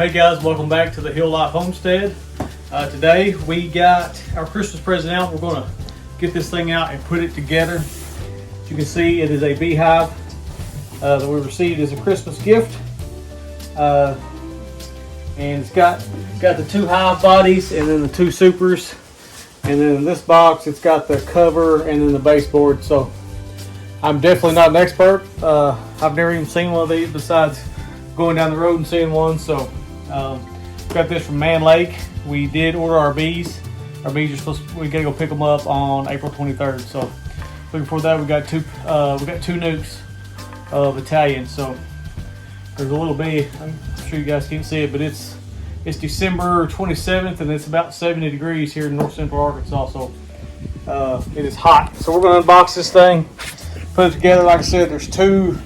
Hey guys, welcome back to the Hill Life Homestead. Today we got our Christmas present out. We're going to get this thing out and put it together. As you can see, it is a beehive that we received as a Christmas gift. And it's got the two hive bodies and then the two supers. And then in this box, it's got the cover and then the baseboard. So I'm definitely not an expert. I've never even seen one of these besides going down the road and seeing one. So got this from Mann Lake. We did order our bees. Our bees are we gotta go pick them up on April 23rd. So looking for that. We got two nukes of Italian. So there's a little bee. I'm sure you guys can't see it, but it's December 27th and it's about 70 degrees here in north central Arkansas. So it is hot. So we're gonna unbox this thing, put it together. Like I said, there's two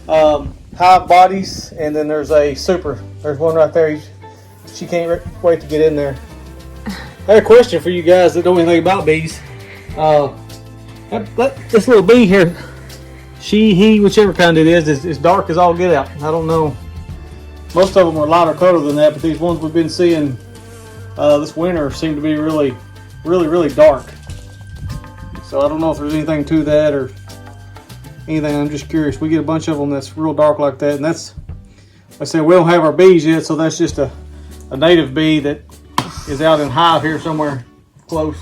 hive bodies and then there's a super. There's one right there. She can't wait to get in there. I had a question for you guys that know anything about bees. This little bee here, he, whichever kind it is dark as all get out. I don't know. Most of them are lighter color than that, but these ones we've been seeing this winter seem to be really dark. So I don't know if there's anything to that or anything. I'm just curious. We get a bunch of them that's real dark like that, and that's, like I said, we don't have our bees yet, so that's just a native bee that is out in hive here somewhere close.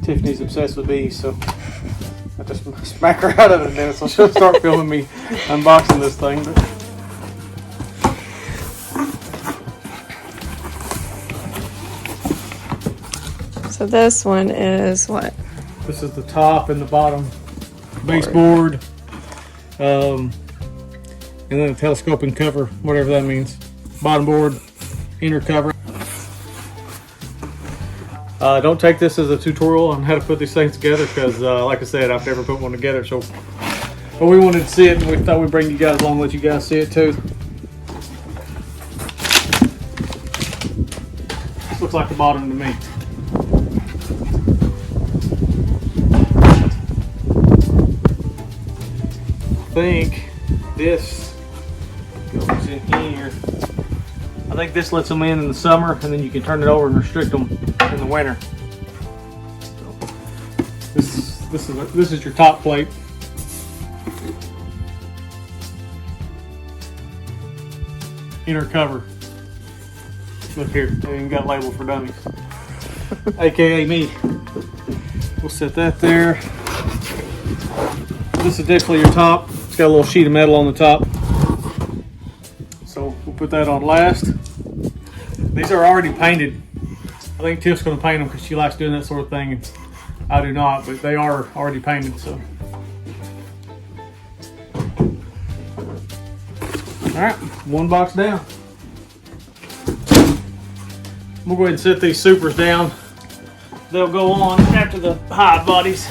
Tiffany's obsessed with bees, so I have to smack her out of it then, so she'll start filming me unboxing this thing. So this one is what? This is the top and the bottom baseboard, and then a telescoping cover, whatever that means. Bottom board, inner cover. Don't take this as a tutorial on how to put these things together because, like I said, I've never put one together. So, but we wanted to see it, and we thought we'd bring you guys along, let you guys see it too. This looks like the bottom to me. I think this goes in here. I think this lets them in the summer, and then you can turn it over and restrict them in the winter. So this is your top plate. Inner cover. Look here, they even got labeled for dummies, aka me. We'll set that there. This is definitely your top. It's got a little sheet of metal on the top. So we'll put that on last. These are already painted. I think Tiff's going to paint them because she likes doing that sort of thing. And I do not, but they are already painted. So, all right, one box down. We'll go ahead and set these supers down. They'll go on after the hive bodies.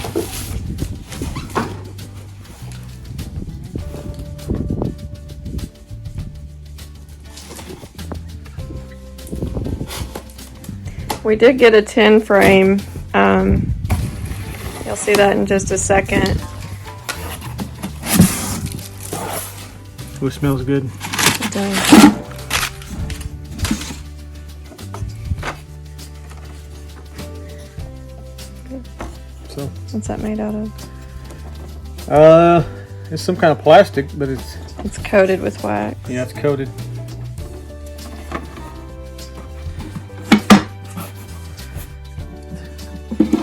We did get a 10 frame. You'll see that in just a second. Oh, it smells good. It does. So, what's that made out of? it's some kind of plastic, but it's coated with wax. Yeah, it's coated.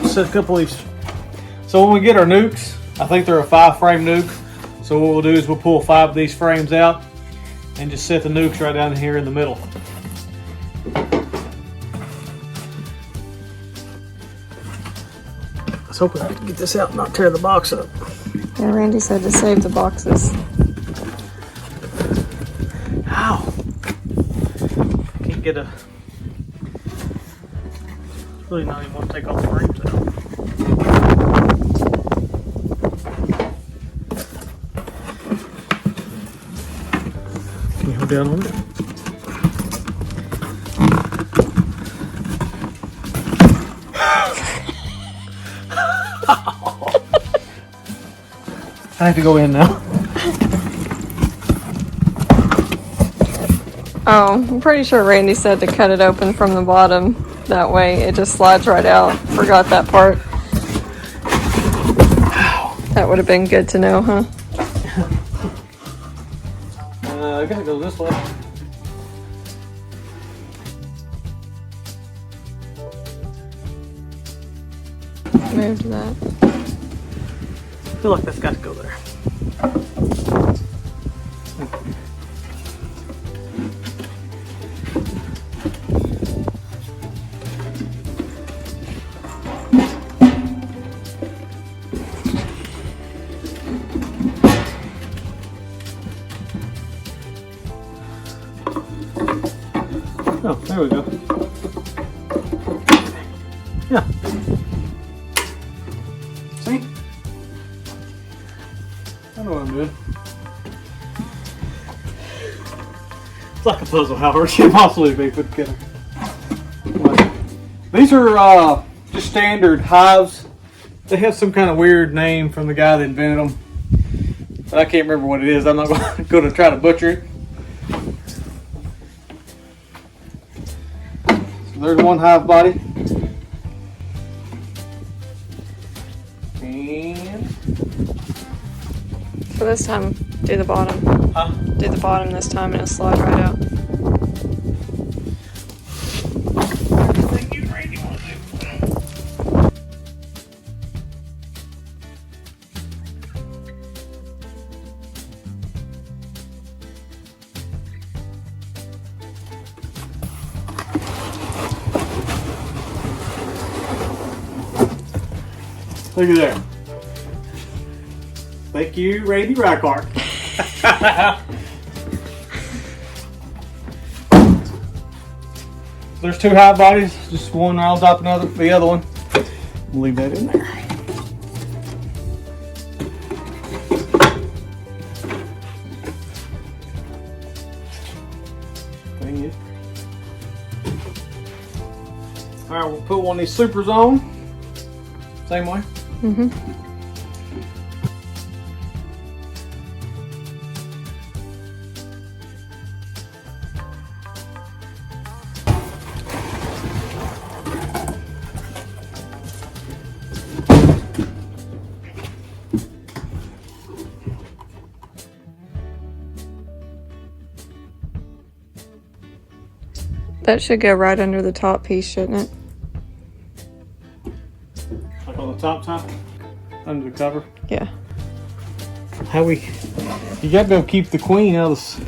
Set a couple of these. So when we get our nukes, I think they're a 5-frame nuke. So what we'll do is we'll pull 5 of these frames out and just set the nukes right down here in the middle. Let's hope I can get this out and not tear the box up. Yeah, Randy said to save the boxes. Ow! Can't get a. Really not even want to take all the frames out. Can you hold down on it? I have to go in now. Oh, I'm pretty sure Randy said to cut it open from the bottom. That way it just slides right out. Forgot that part. That would have been good to know, huh? I gotta go this way. Move to that. I feel like that's got to go there. Oh, there we go. Yeah. See? I know what I'm doing. It's like a puzzle, how hard it can possibly be put together. These are just standard hives. They have some kind of weird name from the guy that invented them. But I can't remember what it is. I'm not going to try to butcher it. So there's one hive body. And So this time, do the bottom. huh? Do the bottom this time and it'll slide right out. Look at there. Thank you, Randy Rycart. There's two hive bodies, just one on top of the other one. We'll leave that in there. Dang it. All right, we'll put one of these supers on. Same way. Mm-hmm. That should go right under the top piece, shouldn't it? Like on the top, under the cover. Yeah. You got to be able to keep the queen out of this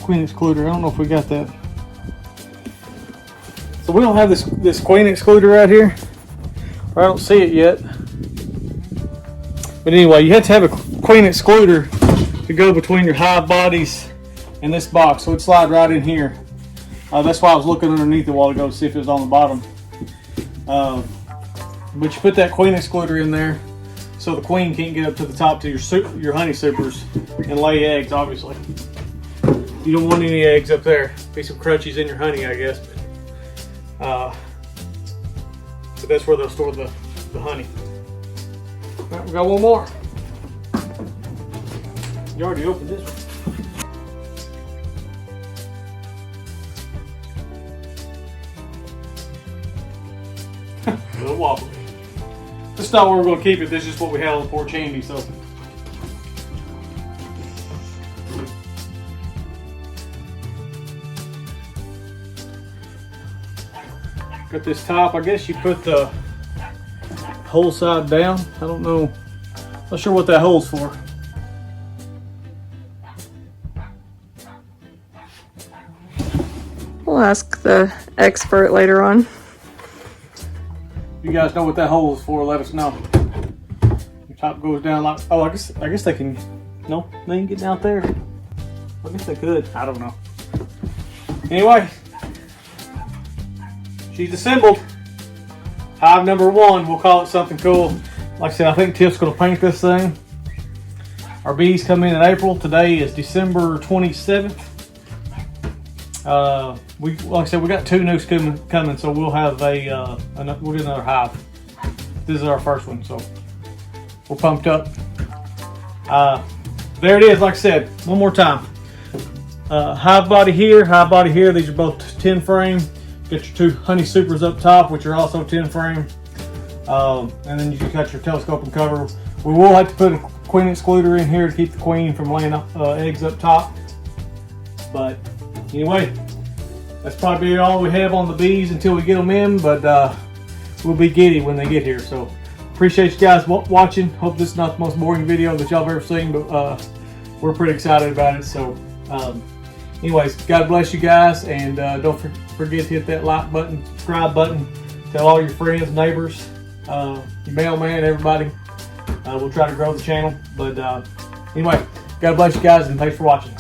queen excluder. I don't know if we got that. So we don't have this queen excluder right here. Or I don't see it yet. But anyway, you have to have a queen excluder to go between your hive bodies and this box. So it'd slide right in here. That's why I was looking underneath it a while ago to see if it was on the bottom. But you put that queen excluder in there so the queen can't get up to the top to your honey supers and lay eggs, obviously. You don't want any eggs up there. Be some crunchies in your honey, I guess. But that's where they'll store the honey. All right, we got one more. You already opened this one. A little wobbly. This is not where we're going to keep it. This is just what we have on the porch handy. So, got this top. I guess you put the whole side down. I don't know. Not sure what that hole's for. We'll ask the expert later on. You guys know what that hole is for, let us know. Your top goes down like, oh, I guess they can, no, they can get out there. I guess they could, I don't know. Anyway, she's assembled. Hive number one, we'll call it something cool. Like I said, I think Tiff's gonna paint this thing. Our bees come in April. Today is December 27th. Like I said, we got two nukes coming, so we'll have we'll get another hive. This is our first one, so we're pumped up. There it is. Like I said, one more time. Hive body here, hive body here. These are both 10 frame. Get your 2 honey supers up top, which are also 10 frame. And then you can cut your telescoping cover. We will have to put a queen excluder in here to keep the queen from laying eggs up top. But anyway, that's probably all we have on the bees until we get them in. But we'll be giddy when they get here. So appreciate you guys watching. Hope this is not the most boring video that y'all have ever seen, but we're pretty excited about it. So anyways, God bless you guys, and don't forget to hit that like button, subscribe button, tell all your friends, neighbors, your mailman, everybody. We'll try to grow the channel. But anyway, God bless you guys, and thanks for watching.